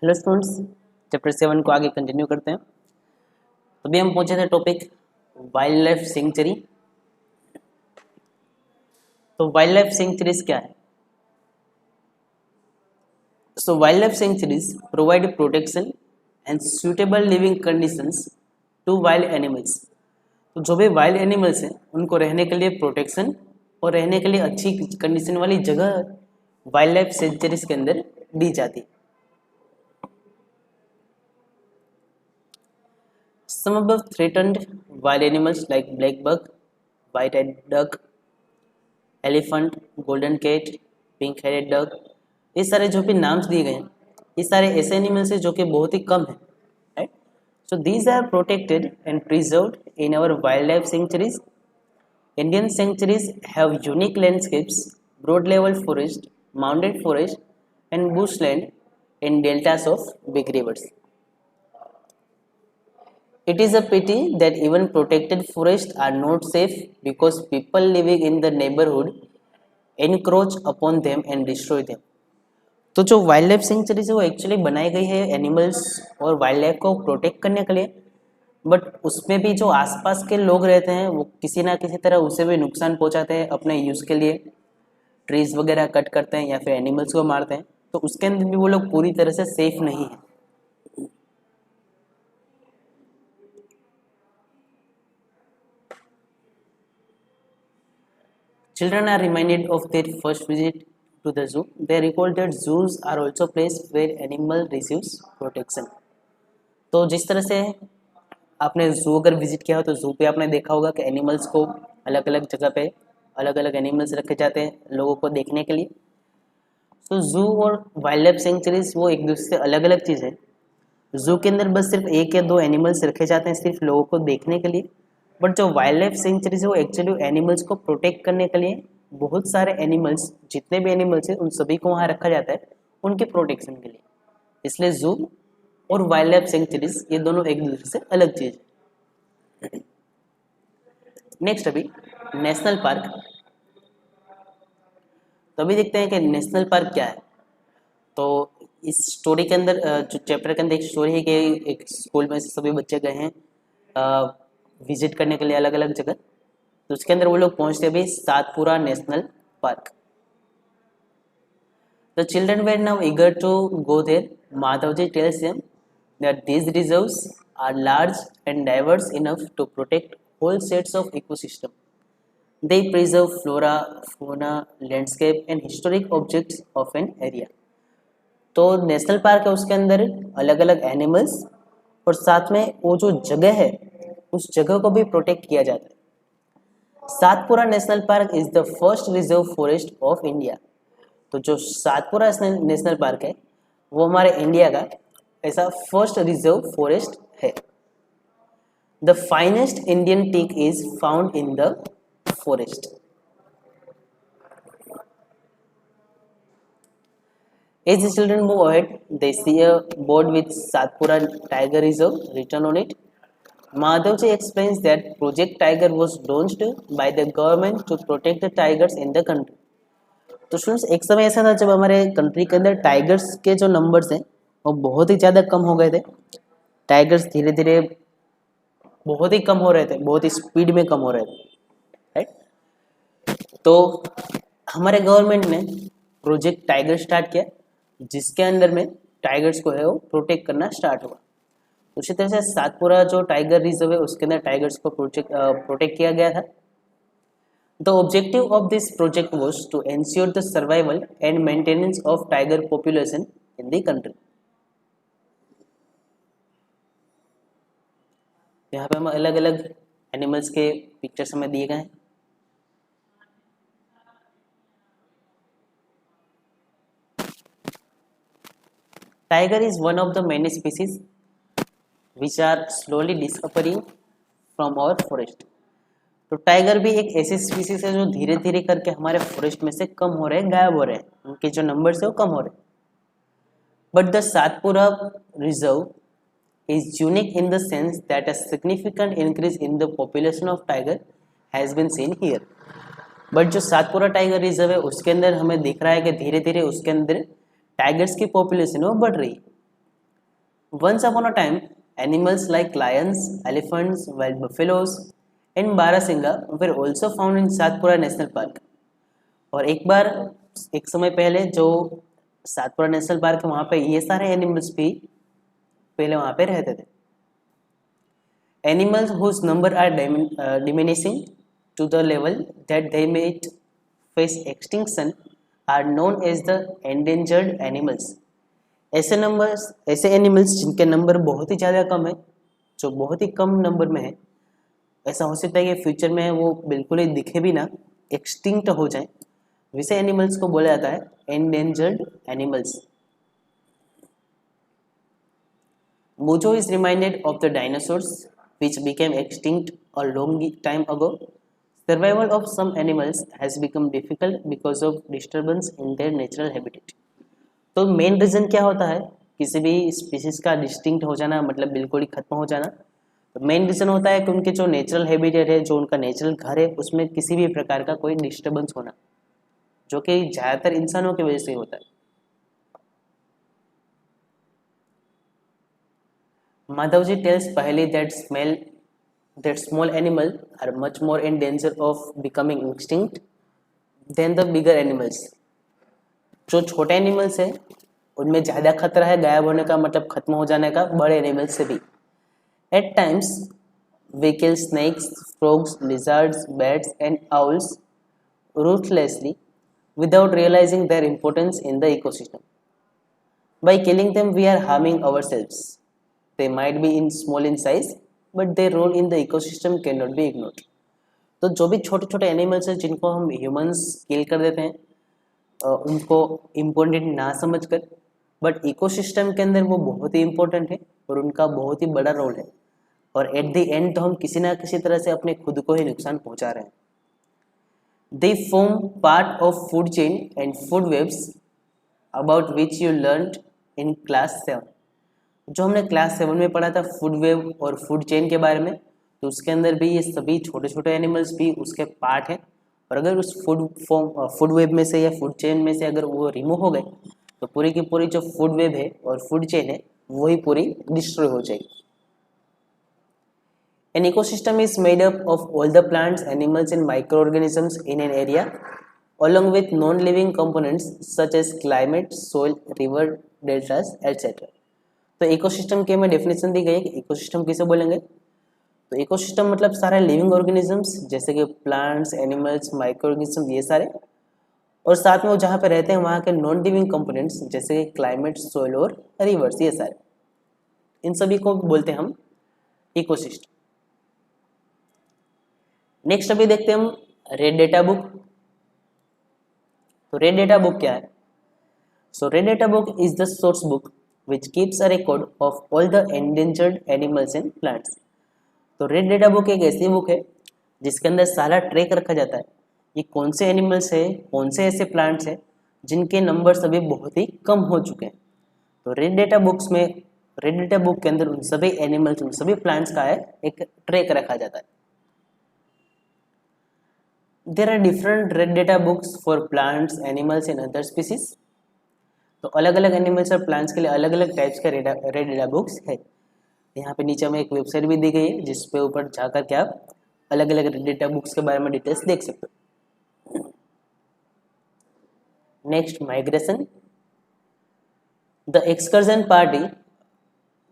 Hello students, chapter 7 को आगे continue करते हैं। तो अभी हम पहुंचे थे टॉपिक वाइल्ड लाइफ सेंचुरी। तो वाइल्ड लाइफ सेंचुरीज क्या है? So wild life sanctuaries provide protection and suitable living conditions to wild animals. तो जो भी वाइल्ड एनिमल्स हैं उनको रहने के लिए प्रोटेक्शन और रहने के लिए अच्छी कंडीशन वाली जगह वाइल्ड लाइफ सेंचुरीज के अंदर दी जाती है। Some of the threatened wild animals like black buck, white-eyed duck, elephant, golden cat, pink-headed duck, ये सारे जो भी नाम्स दिए गए हैं, ये सारे ऐसे एनिमल्स हैं जो कि बहुत ही कम हैं, right? So these are protected and preserved in our wildlife sanctuaries. Indian sanctuaries have unique landscapes, broad-level forest, mountain forest, and bushland in deltas of big rivers. It is a pity that even protected forests are not safe because people living in the neighborhood encroach upon them and destroy them. तो जो wild life centuries है वो actually बनाई गई है animals और wild life को protect करने के लिए, बट उसमें भी जो आसपास के लोग रहते हैं वो किसी ना किसी तरह उसे भी नुकसान पहुंचाते हैं अपने यूज़ के लिए, ट्रीज वगैरह कट करते हैं या फिर एनिमल्स को मारते हैं, तो उसके अंदर भी वो लोग पूरी तरह से सेफ नहीं है। Children are reminded of their first visit to the zoo. They recall that zoos are also places where animal receives protection. तो जिस तरह से आपने जू अगर विजिट किया हो तो जू पे आपने देखा होगा कि एनिमल्स को अलग अलग जगह पे अलग अलग एनिमल्स रखे जाते हैं लोगों को देखने के लिए। तो जू और वाइल्ड लाइफ सेंचुरीज वो एक दूसरे से अलग अलग चीज़ है। जू के अंदर बस सिर्फ एक या दो एनिमल्स रखे जाते हैं सिर्फ लोगों को देखने के लिए, बट जो वाइल्ड लाइफ सेंचुरीज है वो एक्चुअली एनिमल्स को प्रोटेक्ट करने के लिए बहुत सारे एनिमल्स, जितने भी एनिमल्स हैं उन सभी को वहाँ रखा जाता है उनके प्रोटेक्शन के लिए। इसलिए जू और वाइल्ड लाइफ सेंचुरीज ये दोनों एक दूसरे से अलग चीज है। नेक्स्ट अभी नेशनल पार्क। तो अभी देखते हैं कि नेशनल पार्क क्या है। तो इस स्टोरी के अंदर जो चैप्टर के अंदर एक स्टोरी है कि एक स्कूल में से सभी बच्चे गए हैं विजिट करने के लिए अलग अलग जगह। तो उसके अंदर वो लोग पहुंचते भी Satpura national park. The children were now eager to go there. Madhavji tells them that these reserves are large and diverse enough to protect whole sets of ecosystem. They preserve flora, fauna, landscape and historic objects of an area. तो national park है उसके अंदर अलग अलग animals और साथ में वो जो जगह है उस जगह को भी प्रोटेक्ट किया जाता है। Satpura national park is the first reserve forest of India. तो जो सातपुरा नेशनल पार्क है वो हमारे इंडिया का ऐसा फर्स्ट रिजर्व फॉरेस्ट है। The finest Indian teak is found in the forest. As the children move ahead, they see a board with Satpura Tiger Reserve written on it. Madhavji explains that Project Tiger was launched by the government to protect the tigers in the country. तो students एक समय ऐसा था जब हमारे country के अंदर tigers के जो नंबर्स हैं वो बहुत ही ज़्यादा कम हो गए थे। टाइगर्स धीरे धीरे बहुत ही कम हो रहे थे, बहुत ही स्पीड में कम हो रहे थे, राइट? तो हमारे गवर्नमेंट ने प्रोजेक्ट टाइगर स्टार्ट किया जिसके अंदर में टाइगर्स को है वो प्रोटेक्ट करना स्टार्ट हुआ। उसी तरह से सातपुरा जो टाइगर रिजर्व है उसके अंदर टाइगर्स को प्रोटेक्ट किया गया था। The objective of this project was to ensure the survival and maintenance of tiger population in the country. यहाँ पे हम अलग अलग एनिमल्स के पिक्चर्स हमें दिए गए हैं। Tiger is one of the many species which are slowly disappearing from our forest. तो टाइगर भी एक ऐसी स्पीसीज है जो धीरे धीरे करके हमारे फॉरेस्ट में से कम हो रहे हैं, गायब हो रहे हैं, उनके जो नंबर्स है वो कम हो रहे हैं। But the Satpura reserve is unique in the sense that a significant increase in the population of tiger has been seen here. But जो सातपुरा टाइगर रिजर्व है उसके अंदर हमें दिख रहा है कि धीरे धीरे उसके अंदर टाइगर्स की पॉपुलेशन वो बढ़ रही है। Once upon a time, animals like lions, elephants, wild buffaloes, and Barasinga were also found in Satpura National Park. और एक बार एक समय पहले जो सातपुरा नेशनल पार्क है वहाँ पे ये सारे एनिमल्स भी पहले वहाँ पे रहते थे. Animals whose number are diminishing to the level that they may face extinction are known as the endangered animals. ऐसे एनिमल्स जिनके नंबर बहुत ही ज़्यादा कम है, जो बहुत ही कम नंबर में है, ऐसा हो सकता है कि फ्यूचर में वो बिल्कुल ही दिखे भी ना, एक्सटिंक्ट हो जाए, वैसे एनिमल्स को बोला जाता है endangered animals. Mojo is reminded of the dinosaurs which became extinct a long time ago. Survival of some animals has become difficult because of disturbance in their natural habitat. तो main reason क्या होता है किसी भी species का distinct हो जाना, मतलब बिल्कुल ही खत्म हो जाना? तो मेन रीज़न होता है कि उनके जो नेचुरल हैबिटेट है, जो उनका नेचुरल घर है, उसमें किसी भी प्रकार का कोई डिस्टर्बेंस होना, जो कि ज़्यादातर इंसानों की वजह से होता है. Madhavji tells Paheli that small animals are much more in danger of becoming extinct than the bigger animals. जो छोटे एनिमल्स है उनमें ज़्यादा खतरा है गायब होने का, मतलब खत्म हो जाने का, बड़े एनिमल्स से भी. At times, we kill snakes, frogs, lizards, bats, and owls ruthlessly without realizing their importance in the ecosystem. By killing them, we are harming ourselves. They might be small in size, but their role in the ecosystem cannot be ignored. तो जो भी छोटे छोटे animals हैं जिनको हम humans किल कर देते हैं, उनको इम्पोर्टेंट ना समझकर, बट इकोसिस्टम के अंदर वो बहुत ही इम्पोर्टेंट है और उनका बहुत ही बड़ा रोल है, और एट द एंड तो हम किसी ना किसी तरह से अपने खुद को ही नुकसान पहुंचा रहे हैं. They form part of food chain and food webs about which you learned in class 7. जो हमने क्लास 7 में पढ़ा था फूड वेब और फूड चेन के बारे में, तो उसके अंदर भी ये सभी छोटे छोटे एनिमल्स भी उसके पार्ट हैं. और अगर उस फूड वेब में से या फूड चेन में से अगर वो रिमूव हो गए तो पूरी की पूरी जो फूड वेब है और फूड चेन है वही पूरी डिस्ट्रॉय हो जाएगी. An ecosystem is made up of all the plants, animals and microorganisms in an area along with non-living components such as climate, soil, river, deltas, etc. तो ecosystem के में डेफिनेशन दी गई है कि इकोसिस्टम किसे बोलेंगे. तो इकोसिस्टम मतलब सारे लिविंग ऑर्गेनिजम्स जैसे कि प्लांट्स, एनिमल्स, माइक्रो ऑर्गेनिज्म, ये सारे, और साथ में वो जहाँ पे रहते हैं वहाँ के नॉन लिविंग कंपोनेंट्स जैसे कि क्लाइमेट, सोइल और रिवर्स, ये सारे, इन सभी को बोलते हैं हम इकोसिस्टम. नेक्स्ट अभी देखते हैं हम रेड डेटा बुक. तो रेड डेटा बुक क्या है? So red data book is the source book which keeps a record of all the endangered animals and plants. तो रेड डेटा बुक एक ऐसी बुक है जिसके अंदर सारा ट्रैक रखा जाता है ये कौन से एनिमल्स है, कौन से ऐसे प्लांट्स हैं जिनके नंबर्स अभी बहुत ही कम हो चुके हैं. तो रेड डेटा बुक के अंदर उन सभी एनिमल्स, उन सभी प्लांट्स का है एक ट्रैक रखा जाता है. There are different red data books for plants, animals and other species. तो अलग अलग एनिमल्स और प्लांट्स के लिए अलग अलग टाइप्स के रेड डेटा बुक्स है. यहाँ पे नीचे में एक वेबसाइट भी दी गई है जिस पे ऊपर जाकर के आप अलग अलग रेड डेटा बुक्स के बारे में डिटेल्स देख सकते हो. Next, migration. The excursion party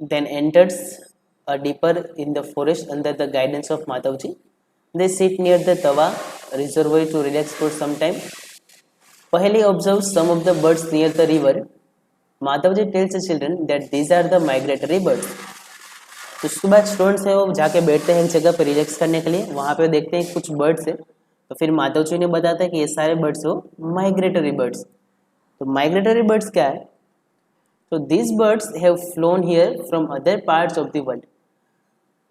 then enters a deeper in the forest under the guidance of Madhavji. They sit near the Tawa reservoir to relax for some time. Paheli observes some of the birds near the river. Madhavji tells the children that these are the migratory birds. तो उसके बाद students है वो जाके बैठते हैं एक जगह पर रिलैक्स करने के लिए, वहाँ पे देखते हैं कुछ बर्ड्स है, तो फिर माधवजी ने बताता है कि ये सारे बर्ड्स हो माइग्रेटरी बर्ड्स. तो माइग्रेटरी बर्ड्स क्या है? तो this birds have phloem here from other parts of the world.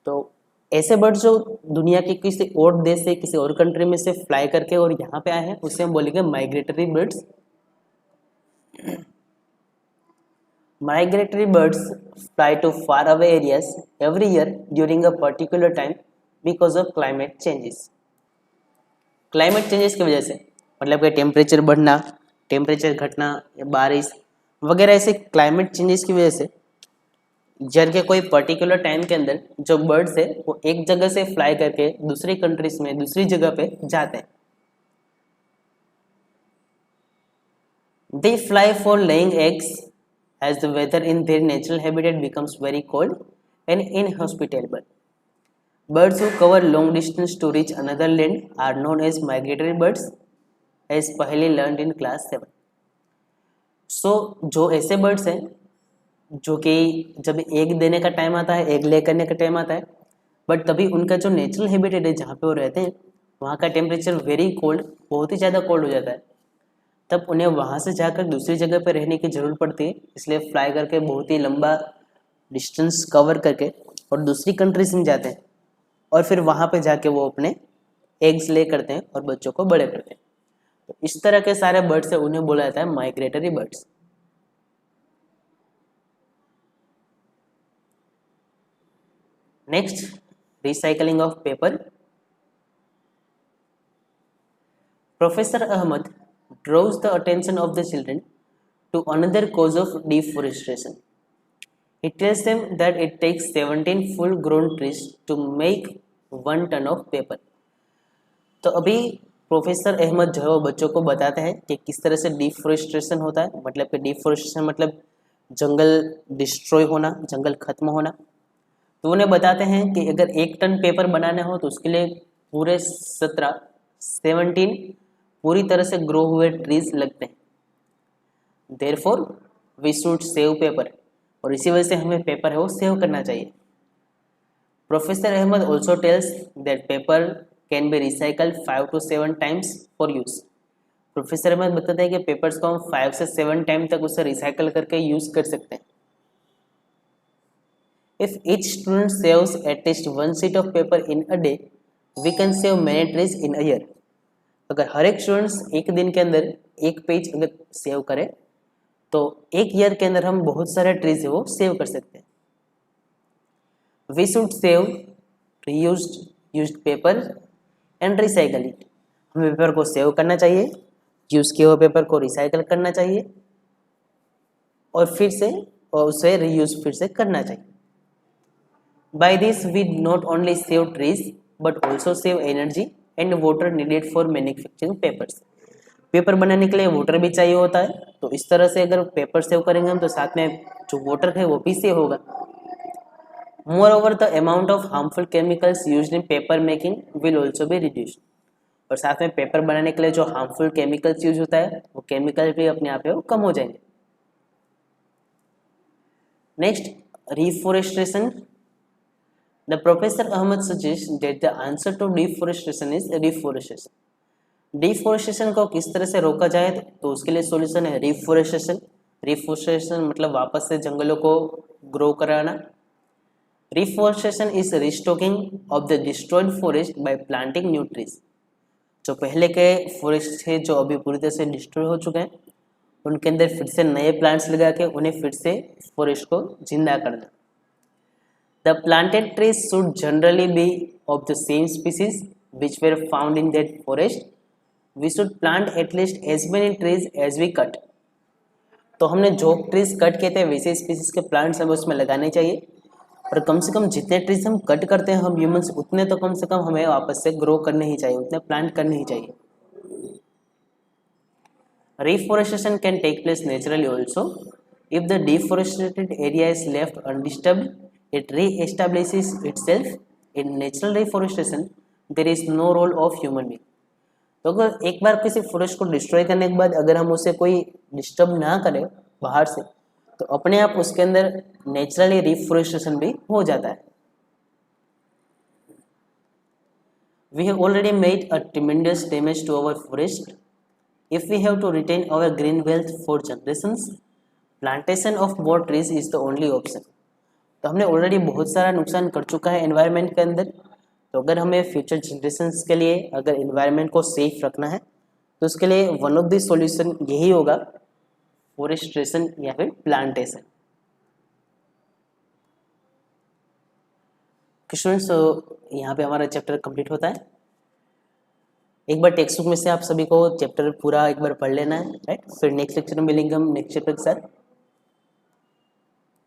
तो ऐसे बर्ड्स जो दुनिया के किसी और देश से, किसी और कंट्री में से फ्लाई करके और यहाँ पे आए हैं उसे हम बोलेंगे migratory birds. Migratory birds fly to far away areas every year during a particular time because of climate changes. Climate changes की वजह से मतलब कि टेम्परेचर बढ़ना, टेम्परेचर घटना, बारिश वगैरह, ऐसे क्लाइमेट चेंजेस की वजह से ईयर के कोई पर्टिकुलर टाइम के अंदर जो बर्ड्स है वो एक जगह से फ्लाई करके दूसरी कंट्रीज में दूसरी जगह पे जाते हैं। They fly for laying eggs as the weather in their natural habitat becomes very cold and inhospitable. Birds who cover long distance to reach another land are known as migratory birds, as पहले learned in class 7. So जो ऐसे birds हैं जो कि जब egg देने का time आता है, एग ले करने का टाइम आता है, बट तभी उनका जो नेचुरल हैबिटेट है जहाँ पे वो रहते हैं वहाँ का टेम्परेचर वेरी कोल्ड, बहुत ही ज़्यादा कोल्ड हो जाता है, तब उन्हें वहाँ से जाकर दूसरी जगह पर रहने की ज़रूरत पड़ती है। इसलिए फ्लाई करके बहुत ही लंबा डिस्टेंस कवर करके और दूसरी कंट्रीज में जाते हैं और फिर वहाँ पे जाके वो अपने एग्स ले करते हैं और बच्चों को बड़े करते हैं। तो इस तरह के सारे बर्ड्स है उन्हें बोला जाता है migratory birds. Next, recycling of paper. Professor Ahmad draws the attention of the children to another cause of deforestation. He tells them that it takes 17 full-grown trees to make 1 ton of paper. तो अभी professor Ahmad जो है वो बच्चों को बताते हैं कि किस तरह से डिफोरेस्टेशन होता है, मतलब कि डिफोरेस्टेशन मतलब जंगल डिस्ट्रॉय होना, जंगल खत्म होना। तो उन्हें बताते हैं कि अगर 1 टन पेपर बनाना हो तो उसके लिए पूरे 17 पूरी तरह से ग्रो हुए ट्रीज लगते हैं। Therefore we should save paper, और इसी वजह से हमें पेपर है वो सेव करना चाहिए। Professor Ahmad also tells that paper can be recycled 5 to 7 times for use. Professor Ahmad बताते हैं कि पेपर्स को हम 5 से 7 टाइम तक उसे रिसाइकल करके यूज कर सकते हैं। If each student saves at least 1 sheet of paper in a day, we can save many trees in a year. अगर हर एक स्टूडेंट्स एक दिन के अंदर एक पेज अगर सेव करे तो एक ईयर के अंदर हम बहुत सारे ट्रीज है वो सेव कर सकते हैं। We should save used paper and recycle it. हमें पेपर को सेव करना चाहिए, यूज किए हुए पेपर को रिसाइकल करना चाहिए और फिर से और उसे रीयूज फिर से करना चाहिए। By this we not only save trees but also save energy and water needed for manufacturing papers. Paper बनाने के लिए वाटर भी चाहिए होता है, तो इस तरह से अगर पेपर सेव करेंगे हम तो साथ में जो वाटर है वो भी सेव होगा। More over the amount of harmful chemicals used in paper making will also be reduced. और साथ में पेपर बनाने के लिए जो हार्मफुल केमिकल्स यूज होता है वो केमिकल भी अपने आप वो कम हो जाएंगे। Next, reforestation. The Professor Ahmed suggests that the answer to deforestation is reforestation. Deforestation को किस तरह से रोका जाए तो उसके लिए सॉल्यूशन है रिफोरेस्टेशन। रिफोरेस्टेशन मतलब वापस से जंगलों को ग्रो कराना। Reforestation is restocking of the destroyed forest by planting new trees. जो पहले के फॉरेस्ट थे जो अभी पूरी तरह से डिस्ट्रॉय हो चुके हैं उनके अंदर फिर से नए प्लांट्स लगा के उन्हें फिर से फॉरेस्ट को जिंदा करना। The planted trees should generally be of the same species which were found in that forest. We should plant at least as many trees as we cut. तो हमने जो ट्रीज कट किए थे वैसे स्पीसीज के प्लांट्स हमें उसमें लगाने चाहिए, और कम से कम जितने ट्रीज हम कट करते हैं हम ह्यूमंस उतने तो कम से कम हमें वापस से ग्रो करने ही चाहिए, उतने प्लांट करने ही चाहिए। Reforestation can take place naturally also. If the deforested area is left undisturbed, it re-establishes itself. In natural reforestation, there is no role of human being. तो अगर एक बार किसी फॉरेस्ट को डिस्ट्रॉय करने के बाद अगर हम उसे कोई डिस्टर्ब ना करें बाहर से तो अपने आप उसके अंदर नेचुरली रिफोरेस्टेशन भी हो जाता है। We have already made a tremendous damage to our forest. If we have to retain our green wealth for generations, plantation of more trees is the only option. तो हमने ऑलरेडी बहुत सारा नुकसान कर चुका है एनवायरनमेंट के अंदर, तो अगर हमें फ्यूचर जनरेशन्स के लिए अगर एनवायरनमेंट को सेफ रखना है तो उसके लिए वन ऑफ द सॉल्यूशन यही होगा फॉरेस्टेशन या फिर प्लांटेशन। स्टूडेंट्स, यहाँ पे हमारा चैप्टर कंप्लीट होता है। एक बार टेक्स्ट बुक में से आप सभी को चैप्टर पूरा एक बार पढ़ लेना है, राइट। फिर नेक्स्ट लेक्चर में मिलेंगे हम नेक्स्ट चैप्टर के साथ।